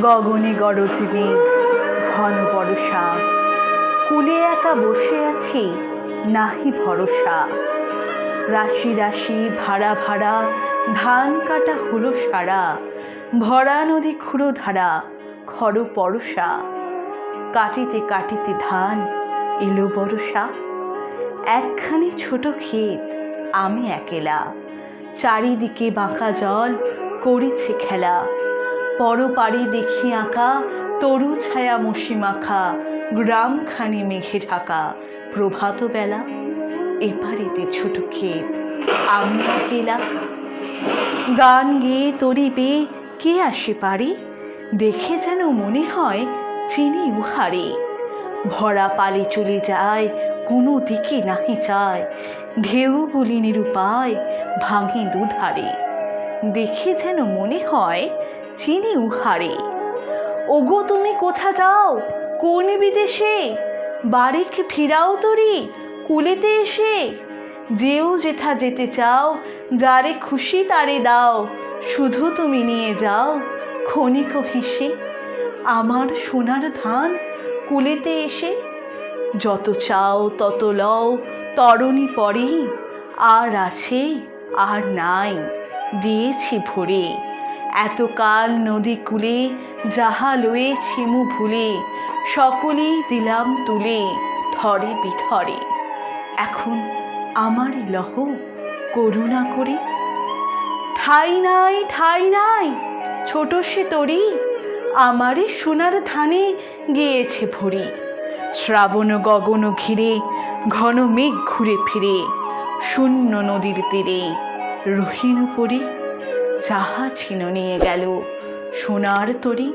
গগনে গরজে মেঘ, ঘন বরষা, কুলে একা বসে আছি, নাহি ভরসা। রাশি রাশি ভাড়া ভাড়া ধান কাটা হলো সারা, ভরা নদী ক্ষুরো ধারা, খর পরশা। কাটিতে কাটিতে ধান এলো বরষা। একখানি ছোট ক্ষেত, আমি একেলা, চারিদিকে বাঁকা জল করিছে খেলা। পরপারে দেখি আঁকা তরু ছায়া মসি মাখা, গ্রামখানি মেঘে ঢাকা প্রভাত বেলা। এপারেতে ছোট ক্ষেত, আমি একেলা। গান গেয়ে তরি পেয়ে কে আসে পারে, দেখে যেন মনে হয় চিনি উহারে। ভরা পালে চলে যায়, কোনো দিকে নাহি যায়, ঢেউগুলি নিরুপায় ভাঙে দুধারে। দেখে যেন মনে হয় চিনি উহারে। ওগো তুমি কোথা যাও, কোন বিদেশে, বাড়িক ফিরাও তরি কুলেতে এসে। যেও যেথা যেতে চাও, যারে খুশি তারে দাও, শুধু তুমি নিয়ে যাও ক্ষণিক হেসে আমার সোনার ধান কুলেতে এসে। যত চাও তত লও তরণী পরে, আর আছে আর নাই দিয়েছি ভরে। এতকাল নদী কূলে যাহা লয়েছি মু ভুলে, সকলেই দিলাম তুলে থরে বিথরে। এখন আমারই লহ করুণা করে। ঠাই নাই ঠাই নাই ছোট সে তরি, আমারে সোনার ধানে গিয়েছে ভরি। শ্রাবণ গগন ঘিরে ঘন মেঘ ঘুরে ফিরে, শূন্য নদীর তীরে রহিনু পরি। যাহা ছিন্ন নিয়ে গেল সোনার তরি।